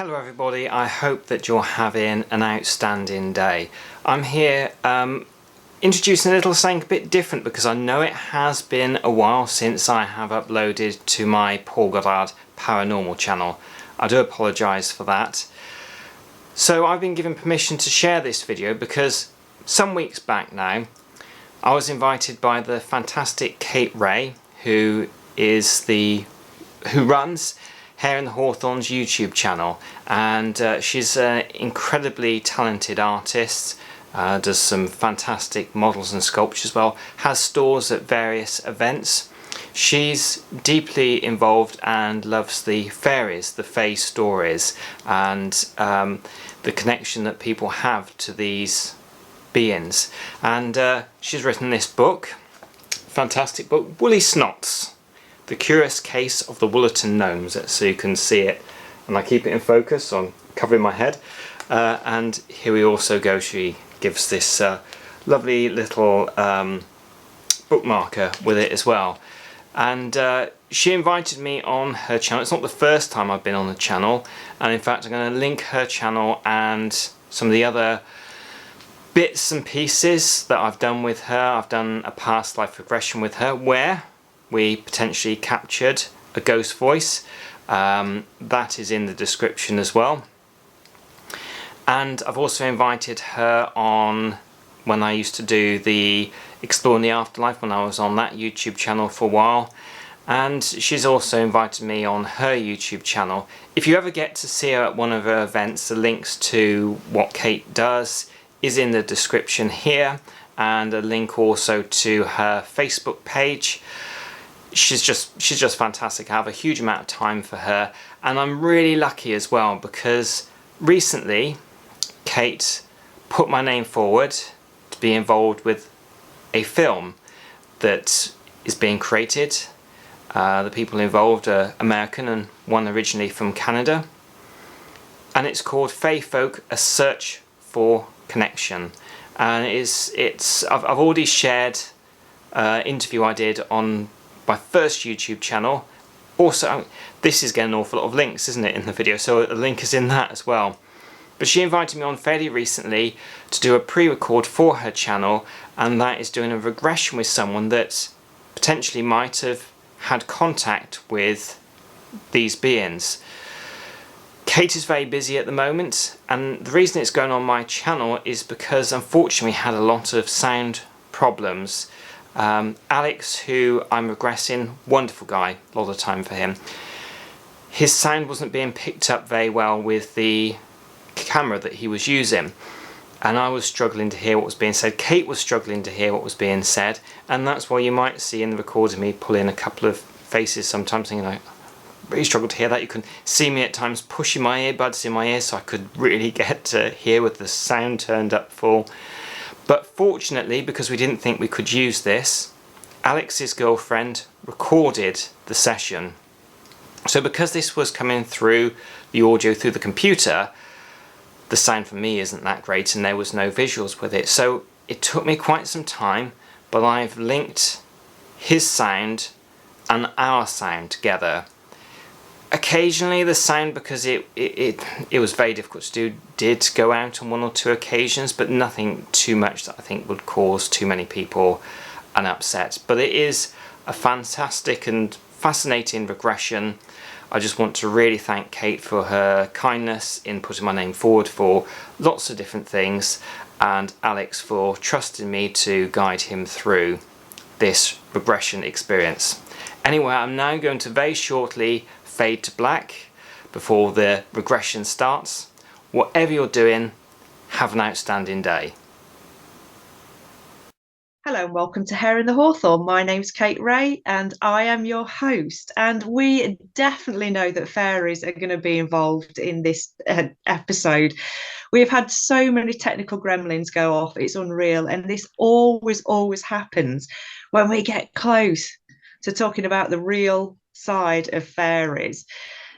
Hello everybody, I hope that you're having an outstanding day. I'm here introducing a little something a bit different because I know it has been a while since I have uploaded to my Paul Goddard Paranormal channel. I do apologise for that. So I've been given permission to share this video because some weeks back now I was invited by the fantastic Kate Ray, who runs Hare and the Hawthorn's YouTube channel, and she's an incredibly talented artist, does some fantastic models and sculptures as well, has stores at various events. She's deeply involved and loves the fairies, the fae stories, and the connection that people have to these beings. And she's written this book, fantastic book, Woolly Snots, The Curious Case of the Woollerton Gnomes, so you can see it, and I keep it in focus, so I'm covering my head. And here we also go, she gives this lovely little bookmarker with it as well. And she invited me on her channel. It's not the first time I've been on the channel, and in fact I'm going to link her channel and some of the other bits and pieces that I've done with her. I've done a past life regression with her where we potentially captured a ghost voice. That is in the description as well. And I've also invited her on when I used to do the Exploring the Afterlife, when I was on that YouTube channel for a while. And she's also invited me on her YouTube channel. If you ever get to see her at one of her events, the links to what Kate does is in the description here, and a link also to her Facebook page. She's just fantastic. I have a huge amount of time for her, and I'm really lucky as well because recently Kate put my name forward to be involved with a film that is being created. The people involved are American and one originally from Canada, and it's called Fae Folk: A Search for Connection. And I've already shared interview I did on my first YouTube channel. Also, this is getting an awful lot of links, isn't it, in the video, so a link is in that as well. But she invited me on fairly recently to do a pre-record for her channel, and that is doing a regression with someone that potentially might have had contact with these beings. Kate is very busy at the moment, and the reason it's going on my channel is because unfortunately we had a lot of sound problems. Alex, who I'm regressing, wonderful guy, a lot of time for him. His sound wasn't being picked up very well with the camera that he was using, and I was struggling to hear what was being said. Kate was struggling to hear what was being said, and that's why you might see in the recording me pull in a couple of faces sometimes, thinking I really struggled to hear that. You can see me at times pushing my earbuds in my ears so I could really get to hear with the sound turned up full. But fortunately, because we didn't think we could use this, Alex's girlfriend recorded the session. So because this was coming through the audio through the computer, the sound for me isn't that great and there was no visuals with it. So it took me quite some time, but I've linked his sound and our sound together. Occasionally the sound, because it was very difficult to do, did go out on one or two occasions, but nothing too much that I think would cause too many people an upset. But it is a fantastic and fascinating regression. I just want to really thank Kate for her kindness in putting my name forward for lots of different things, and Alex for trusting me to guide him through this regression experience. Anyway, I'm now going to very shortly fade to black before the regression starts. Whatever you're doing, have an outstanding day. Hello and welcome to Hare and the Hawthorn. My name's Kate Ray and I am your host, and we definitely know that fairies are going to be involved in this episode. We've had so many technical gremlins go off, it's unreal, and this always happens when we get close to talking about the real side of fairies.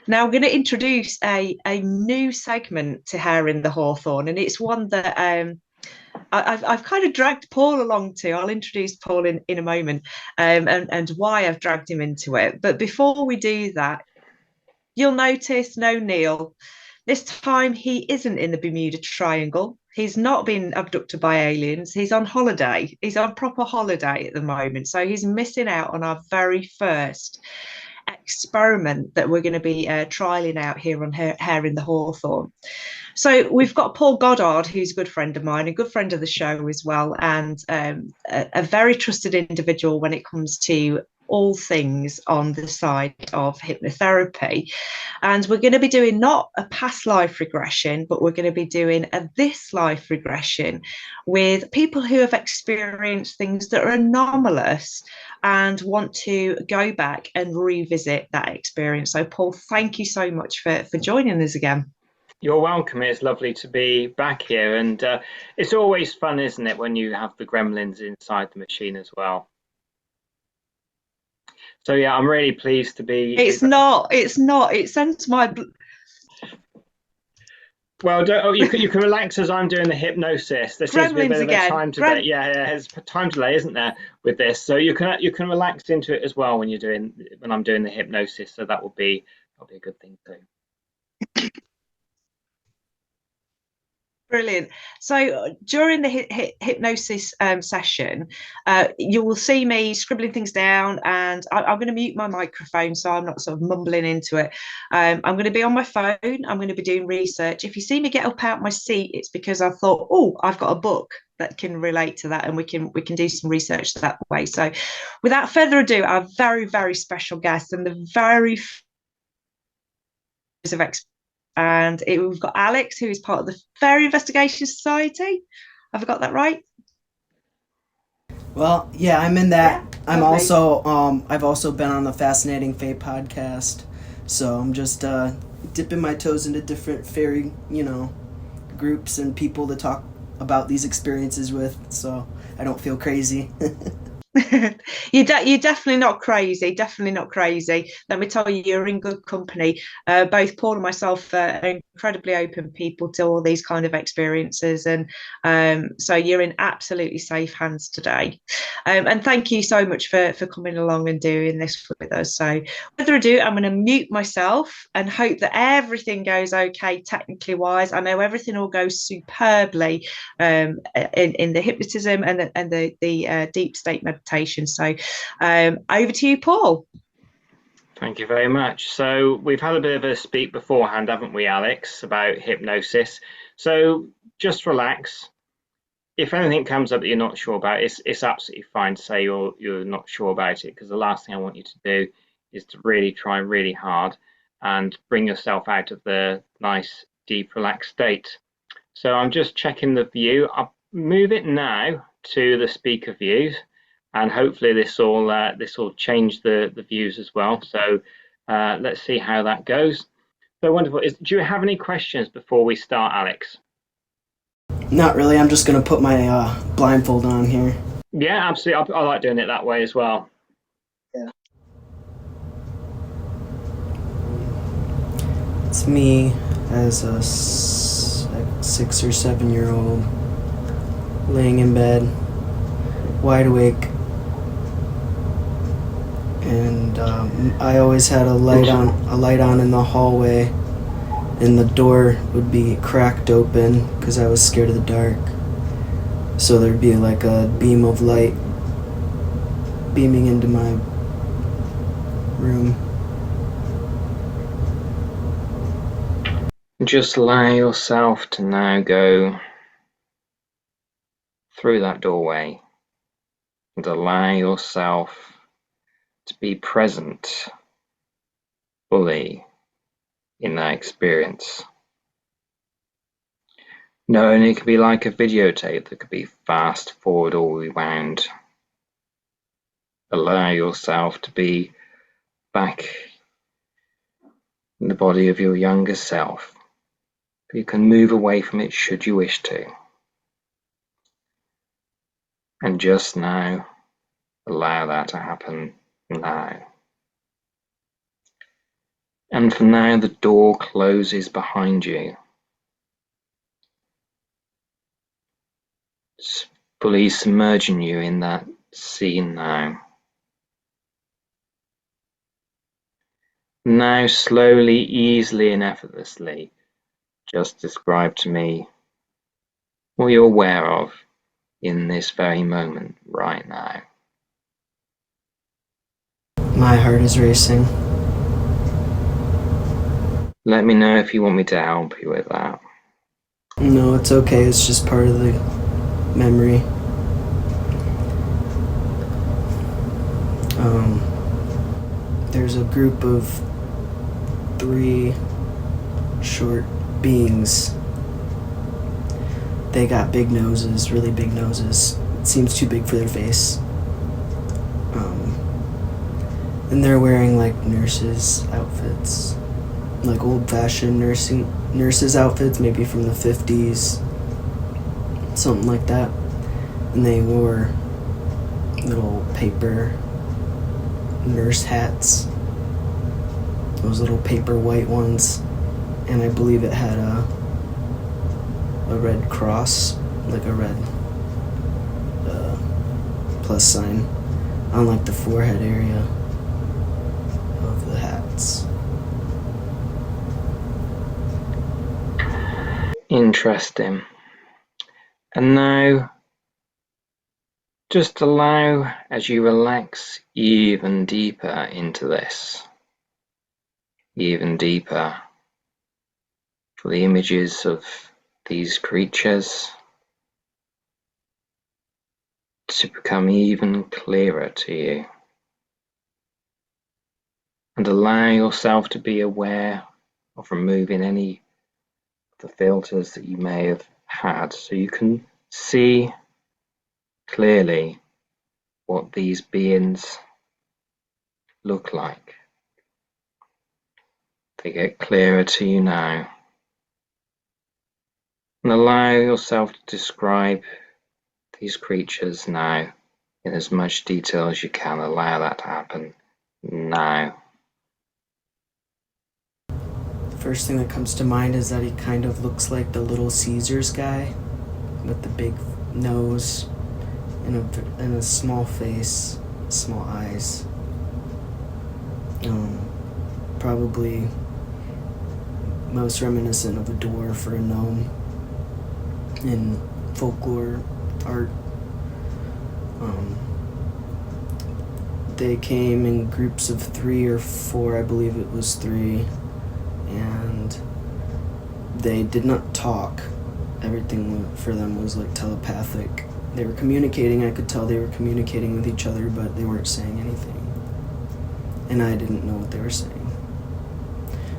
Now I'm going to introduce a new segment to Hare and the Hawthorn, and it's one that I've kind of dragged Paul along to. I'll introduce Paul in a moment, and why I've dragged him into it. But before we do that, you'll notice no Neil. This time he isn't in the Bermuda Triangle. He's not been abducted by aliens. He's on holiday. He's on proper holiday at the moment. So he's missing out on our very first experiment that we're going to be trialing out here on Hare in the Hawthorn. So we've got Paul Goddard, who's a good friend of mine, a good friend of the show as well, and a very trusted individual when it comes to all things on the side of hypnotherapy. And we're going to be doing not a past life regression, but we're going to be doing a this life regression with people who have experienced things that are anomalous and want to go back and revisit that experience. So, Paul, thank you so much for joining us again. You're welcome. It's lovely to be back here, and it's always fun, isn't it, when you have the gremlins inside the machine as well. So yeah, I'm really pleased to be. It's not. It sends my. Well, you can relax as I'm doing the hypnosis. There seems to be a bit of a time delay. Yeah, there's a time delay, isn't there, with this? So you can relax into it as well when I'm doing the hypnosis. So that'll be a good thing too. Brilliant. So during the hypnosis session, you will see me scribbling things down, and I'm going to mute my microphone so I'm not sort of mumbling into it. I'm going to be on my phone. I'm going to be doing research. If you see me get up out my seat, it's because I thought, oh, I've got a book that can relate to that, and we can do some research that way. So, without further ado, our very, very special guest and the very of and we've got Alex, who is part of the Fairy Investigation Society. Have I got that right? Well, yeah, I'm in that. Yeah, I'm also I've also been on the Fascinating Fae podcast, so I'm just dipping my toes into different fairy, groups and people to talk about these experiences with, so I don't feel crazy. You're definitely not crazy. Definitely not crazy. Let me tell you, you're in good company. Both Paul and myself are incredibly open people to all these kind of experiences, and so you're in absolutely safe hands today. And thank you so much for coming along and doing this with us. So, without ado, I'm going to mute myself and hope that everything goes okay technically wise. I know everything will go superbly in the hypnotism and the deep state meditation. So over to you, Paul. Thank you very much. So we've had a bit of a speak beforehand, haven't we, Alex, about hypnosis. So just relax. If anything comes up that you're not sure about, it's absolutely fine to say you're not sure about it, because the last thing I want you to do is to really try really hard and bring yourself out of the nice, deep, relaxed state. So I'm just checking the view. I'll move it now to the speaker views, and hopefully this will change the views as well. So let's see how that goes. So wonderful. Do you have any questions before we start, Alex? Not really. I'm just gonna put my blindfold on here. Yeah, absolutely. I like doing it that way as well. Yeah. It's me as a 6 or 7 year old laying in bed, wide awake, and I always had a light on in the hallway, and the door would be cracked open because I was scared of the dark. So there'd be like a beam of light beaming into my room. Just allow yourself to now go through that doorway and allow yourself to be present fully in that experience. Knowing it could be like a videotape that could be fast forward or rewound. Allow yourself to be back in the body of your younger self. You can move away from it should you wish to. And just now, allow that to happen now. And for now, the door closes behind you. It's fully submerging you in that scene now. Now, slowly, easily, and effortlessly, just describe to me what you're aware of in this very moment right now. My heart is racing. Let me know if you want me to help you with that. No, it's okay. It's just part of the memory. There's a group of 3 short beings. They got big noses, really big noses. It seems too big for their face. And they're wearing like nurses' outfits, like old-fashioned nurses' outfits, maybe from the 50s, something like that. And they wore little paper nurse hats, those little paper white ones, and I believe it had a red cross, like a red plus sign on like the forehead area of the hats. Interesting. And now, just allow as you relax even deeper into this, even deeper, for the images of these creatures to become even clearer to you. And allow yourself to be aware of removing any of the filters that you may have had, so you can see clearly what these beings look like. They get clearer to you now. And allow yourself to describe these creatures now in as much detail as you can. Allow that to happen now. The first thing that comes to mind is that he kind of looks like the Little Caesars guy with the big nose and a small face, small eyes. Probably most reminiscent of a dwarf or a gnome in folklore art. They came in groups of 3 or 4, I believe it was 3, and they did not talk. Everything for them was like telepathic. They were communicating, I could tell they were communicating with each other, but they weren't saying anything. And I didn't know what they were saying.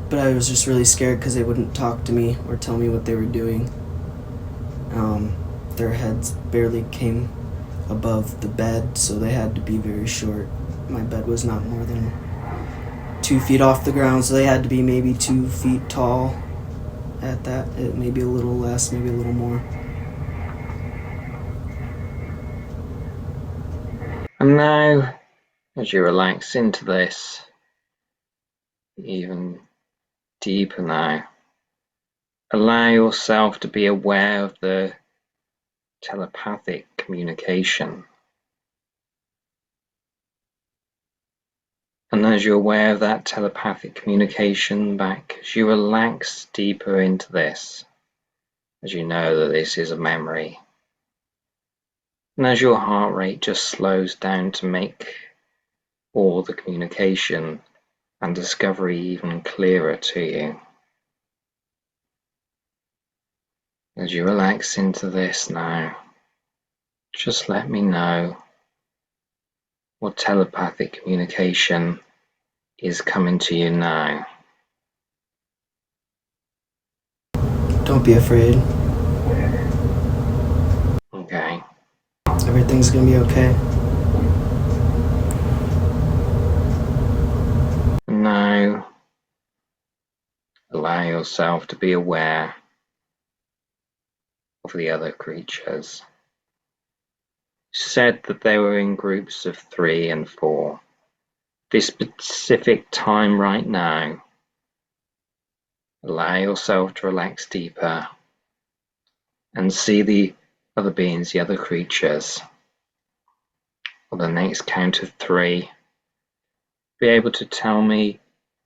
But I was just really scared because they wouldn't talk to me or tell me what they were doing. Their heads barely came above the bed, so they had to be very short. My bed was not more than 2 feet off the ground, so they had to be maybe 2 feet tall at that. Maybe a little less, maybe a little more. And now, as you relax into this, even deeper now, allow yourself to be aware of the telepathic communication. And as you're aware of that telepathic communication back, as you relax deeper into this, as you know that this is a memory, and as your heart rate just slows down to make all the communication and discovery even clearer to you. As you relax into this now, just let me know what telepathic communication is coming to you now. Don't be afraid. Okay. Everything's gonna be okay. And now, allow yourself to be aware of the other creatures. Said that they were in groups of 3 and 4. This specific time right now, allow yourself to relax deeper and see the other beings, the other creatures. On the next count of 3, be able to tell me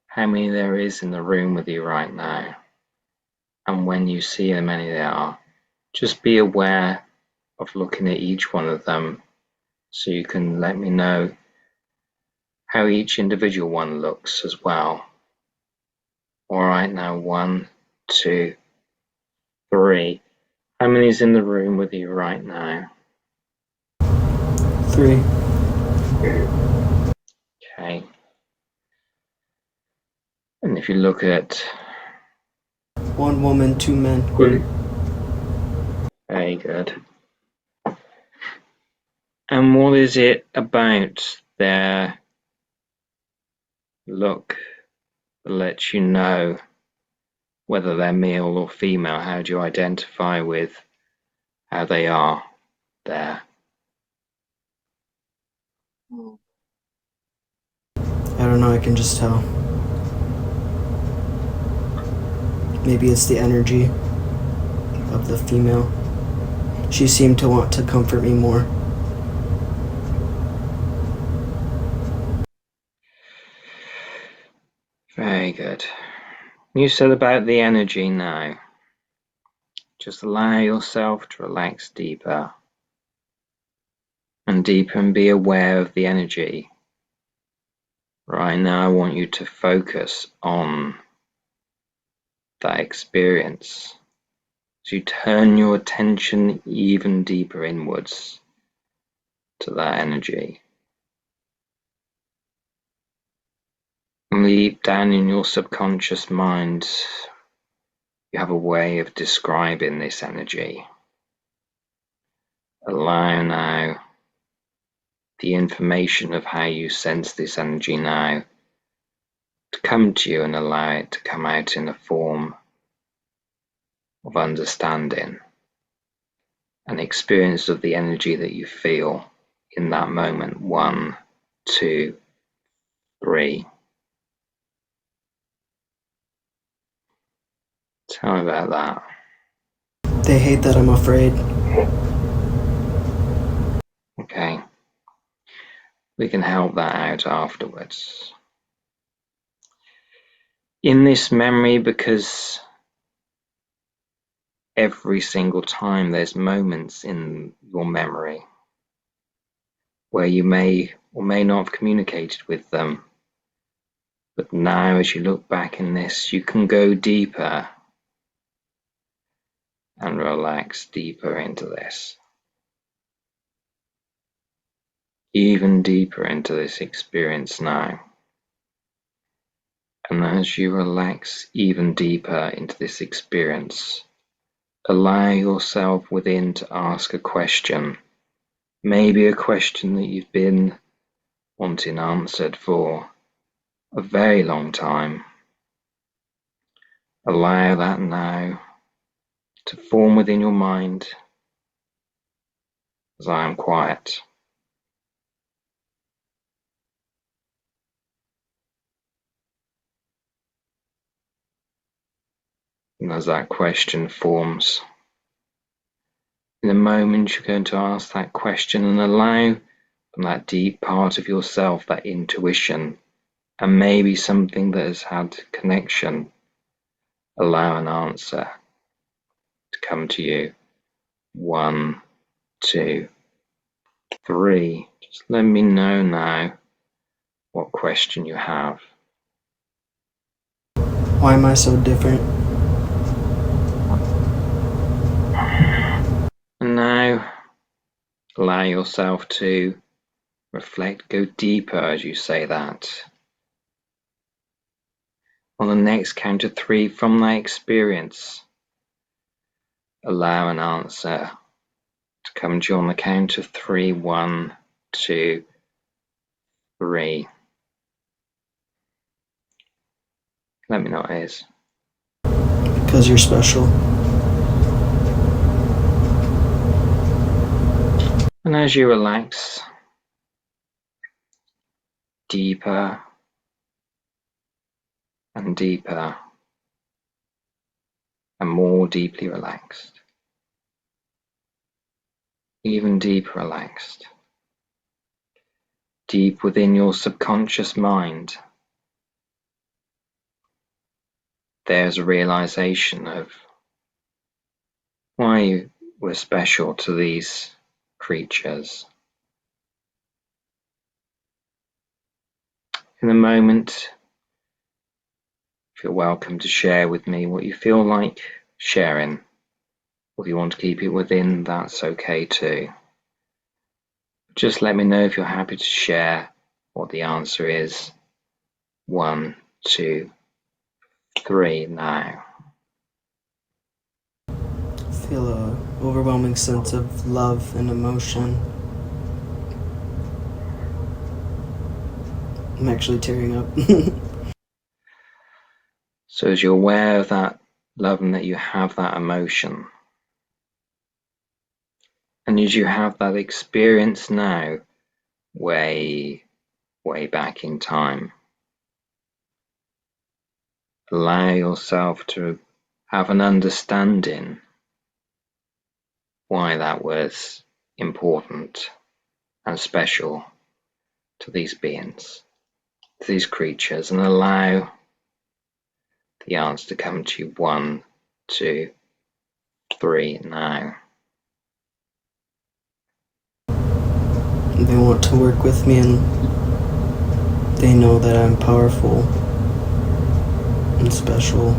how many there is in the room with you right now and and when you see how many there are, just be aware of looking at each one of them so you can let me know how each individual one looks as well. Alright, now 1, 2, 3. How many is in the room with you right now? 3. Okay. And if you look at 1 woman, 2 men. very good. And what is it about their look that lets you know whether they're male or female? How do you identify with how they are there? I don't know, I can just tell. Maybe it's the energy of the female. She seemed to want to comfort me more. Very good. You said about the energy now. Just allow yourself to relax deeper and deeper and be aware of the energy. Right now, I want you to focus on that experience. So you turn your attention even deeper inwards to that energy. And deep down in your subconscious mind, you have a way of describing this energy. Allow now the information of how you sense this energy now to come to you and allow it to come out in a form of understanding, an experience of the energy that you feel in that moment. 1, 2, 3. Tell me about that. They hate that I'm afraid. Okay. We can help that out afterwards. In this memory, because every single time there's moments in your memory where you may or may not have communicated with them, but now as you look back in this, you can go deeper and relax deeper into this, even deeper into this experience now. And as you relax even deeper into this experience, allow yourself within to ask a question, maybe a question that you've been wanting answered for a very long time. Allow that now to form within your mind as I am quiet. And as that question forms, in a moment you're going to ask that question and allow from that deep part of yourself, that intuition, and maybe something that has had connection, allow an answer to come to you. 1, 2, 3. Just let me know now what question you have. Why am I so different? And now allow yourself to reflect, go deeper as you say that. On the next count of 3 from that experience, allow an answer to come to you on the count of 3. 1, 2, 3. Let me know what it is. Because you're special. And as you relax deeper and deeper and more deeply relaxed, even deeper relaxed, deep within your subconscious mind, there's a realization of why you were special to these creatures. In a moment, feel welcome to share with me what you feel like sharing. Or if you want to keep it within, that's okay too. Just let me know if you're happy to share what the answer is. 1, 2, 3 now. Feel a overwhelming sense of love and emotion. I'm actually tearing up. So as you're aware of that love and that you have that emotion, and as you have that experience now, way back in time, allow yourself to have an understanding why that was important and special to these beings, to these creatures, and allow the answer to come to you. 1, 2, 3 now. They want to work with me, and they know that I'm powerful and special.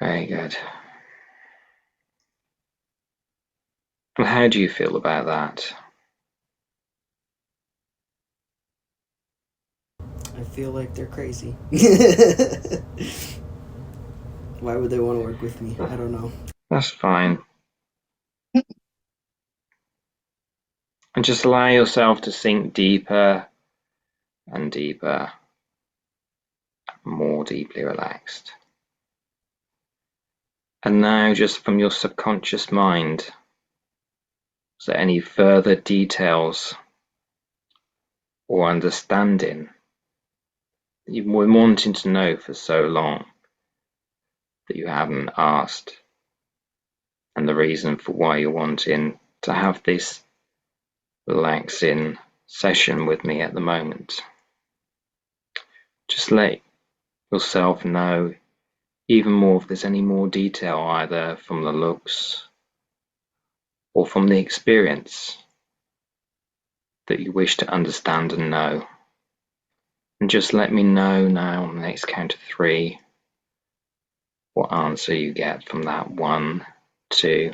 Very good. And how do you feel about that? I feel like they're crazy. Why would they want to work with me? I don't know. That's fine. And just allow yourself to sink deeper and deeper, more deeply relaxed. And now, just from your subconscious mind, is there any further details or understanding that you've been wanting to know for so long that you haven't asked? And the reason for why you're wanting to have this relaxing session with me at the moment. Just let yourself know even more if there's any more detail, either from the looks or from the experience, that you wish to understand and know. And just let me know now on the next count of 3 what answer you get from that. 1, 2,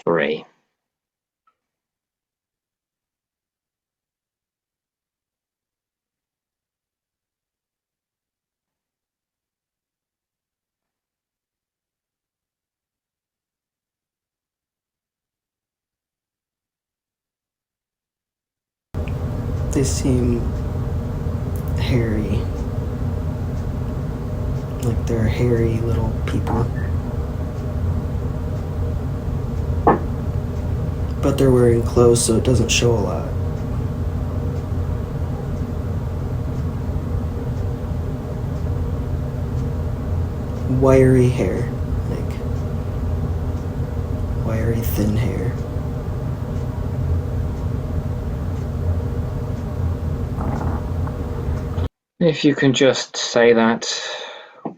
3. They seem hairy. Like they're hairy little people. But they're wearing clothes, so it doesn't show a lot. Wiry hair. Like wiry, thin hair. If you can just say that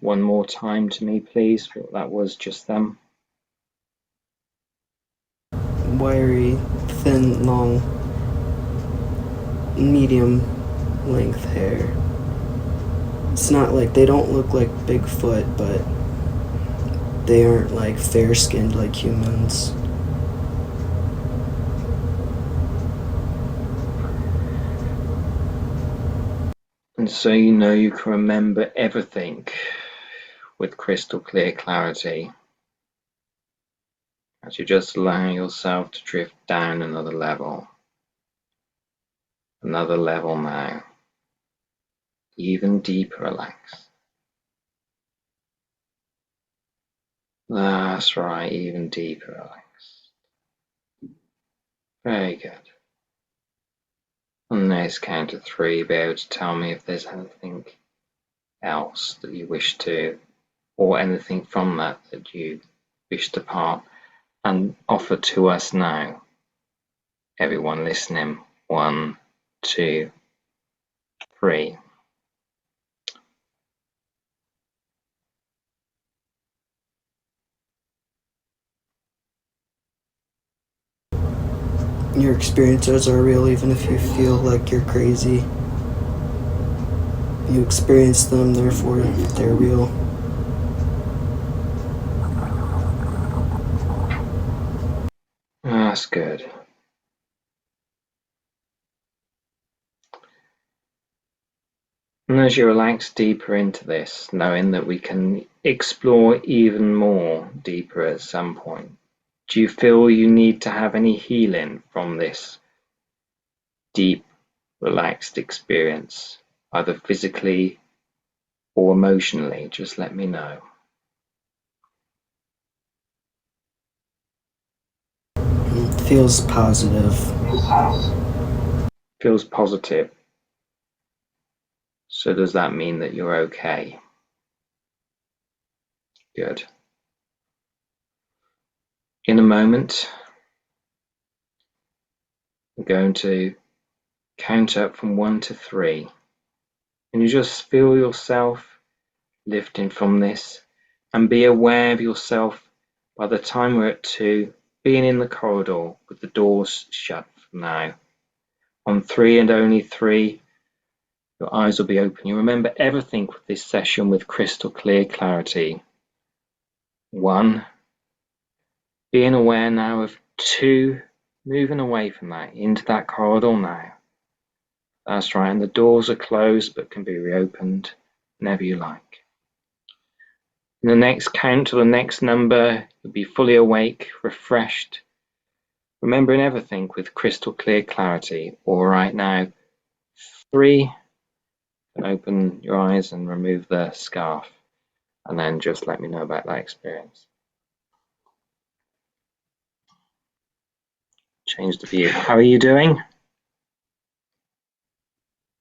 one more time to me, please, what that was just then. Wiry, thin, long, medium length hair. It's not like, they don't look like Bigfoot, but they aren't like fair skinned like humans. And so you know you can remember everything with crystal clear clarity, as you just allow yourself to drift down another level now, even deeper relaxed. That's right, even deeper relaxed. Very good. On the next count of 3, be able to tell me if there's anything else that you wish to, or anything from that that you wish to part and offer to us now. Everyone listening. 1, 2, 3. your experiences are real, even if you feel like you're crazy. You experience them, therefore they're real. That's good. And as you relax deeper into this, knowing that we can explore even more deeper at some point, do you feel you need to have any healing from this deep, relaxed experience, either physically or emotionally? Just let me know. It feels positive. Feels positive. So does that mean that you're okay? Good. In a moment, I'm going to count up from 1 to 3, and you just feel yourself lifting from this, and be aware of yourself by the time we're at 2, being in the corridor with the doors shut for now. On 3 and only 3, your eyes will be open. You remember everything with this session with crystal clear clarity. 1, being aware now of 2, moving away from that into that corridor now. That's right, and the doors are closed but can be reopened whenever you like. In the next count or the next number, you'll be fully awake, refreshed, remembering everything with crystal clear clarity. All right, now 3, and open your eyes and remove the scarf, and then just let me know about that experience. Change the view. How are you doing?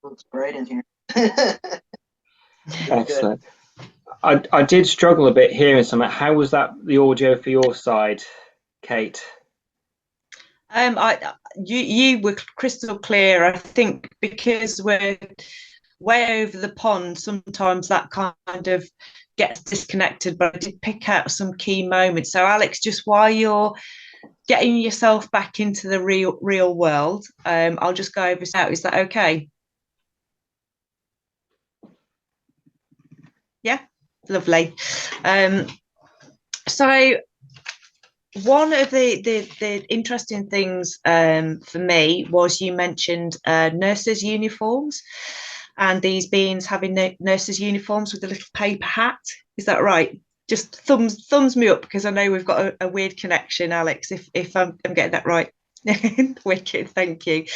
Looks bright in here. Excellent. I did struggle a bit hearing something. How was that, the audio for your side, Kate? You were crystal clear. I think because we're way over the pond, sometimes that kind of gets disconnected, but I did pick out some key moments. So Alex, just while you're getting yourself back into the real world, I'll just go over that. Is that okay? Yeah, lovely. So one of the interesting things for me was you mentioned nurses' uniforms, and these beings having nurses' uniforms with a little paper hat. Is that right? Just thumbs me up, because I know we've got a weird connection, Alex, if I'm getting that right. Wicked, thank you.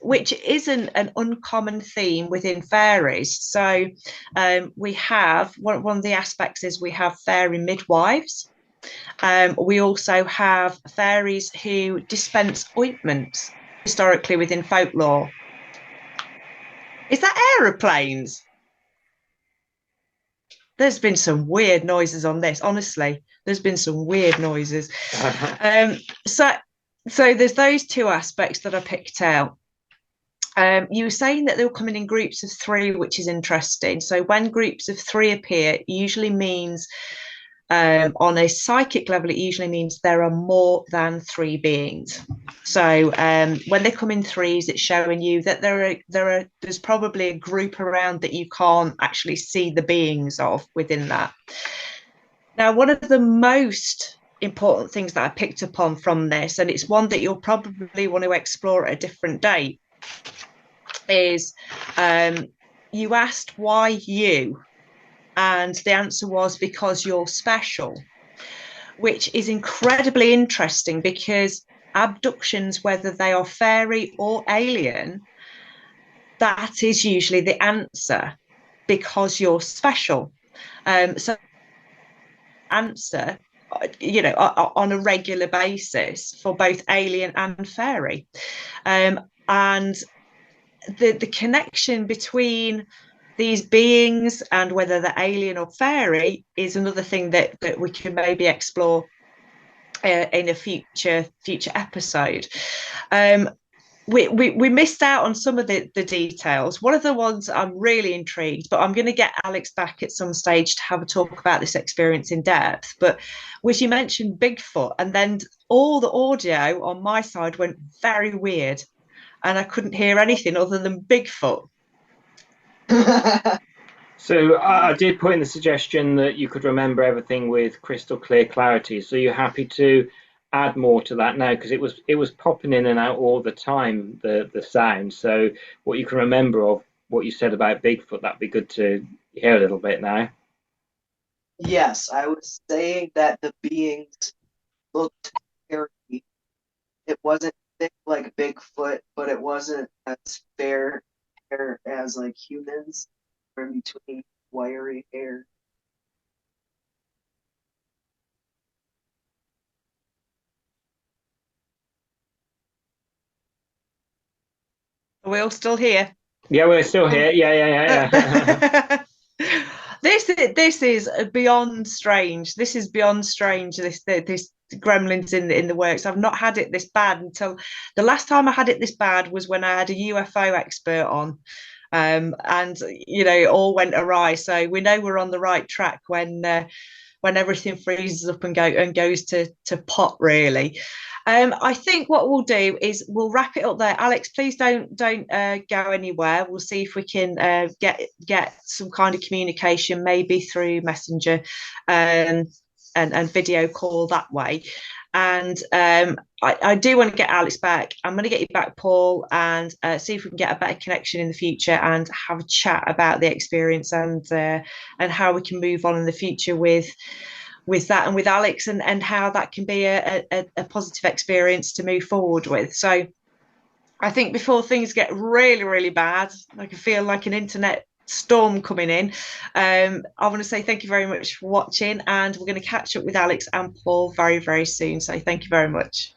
Which isn't an uncommon theme within fairies. So we have, one of the aspects is we have fairy midwives. We also have fairies who dispense ointments historically within folklore. Is that aeroplanes? There's been some weird noises on this. Honestly, there's been some weird noises. So there's those 2 aspects that I picked out. You were saying that they were coming in groups of 3, which is interesting. So when groups of 3 appear, it usually means on a psychic level, it usually means there are more than 3 beings. So when they come in 3s, it's showing you that there's probably a group around that you can't actually see the beings of within that. Now, one of the most important things that I picked up on from this, and it's one that you'll probably want to explore at a different date, is you asked why you, and the answer was because you're special, which is incredibly interesting, because abductions, whether they are fairy or alien, that is usually the answer, because you're special. So answer, on a regular basis for both alien and fairy. And the connection between these beings and whether they're alien or fairy is another thing that we can maybe explore in a future episode. we missed out on some of the details. One of the ones I'm really intrigued, but I'm going to get Alex back at some stage to have a talk about this experience in depth. But was you mentioned Bigfoot, and then all the audio on my side went very weird, and I couldn't hear anything other than Bigfoot. So I did put in the suggestion that you could remember everything with crystal clear clarity. So you're happy to add more to that now, because it was popping in and out all the time, the sound. So what you can remember of what you said about Bigfoot, that'd be good to hear a little bit now. Yes, I was saying that the beings looked hairy. It wasn't thick like Bigfoot, but it wasn't as fair hair as like humans, or in between wiry hair. Are we all still here? Yeah, we're still here. Yeah. This is beyond strange. This is beyond strange. This gremlins in the works. I've not had it this bad until the last time I had it this bad was when I had a UFO expert on. And it all went awry. So we know we're on the right track when everything freezes up and goes to pot, really. I think what we'll do is we'll wrap it up there. Alex, please don't go anywhere. We'll see if we can get some kind of communication, maybe through Messenger, and video call that way. And I do want to get Alex back. I'm going to get you back, Paul, and see if we can get a better connection in the future and have a chat about the experience and how we can move on in the future with that and with Alex, and how that can be a positive experience to move forward with. So I think before things get really, really bad, I can feel like an internet storm coming in. I want to say thank you very much for watching, and we're going to catch up with Alex and Paul very, very soon. So thank you very much.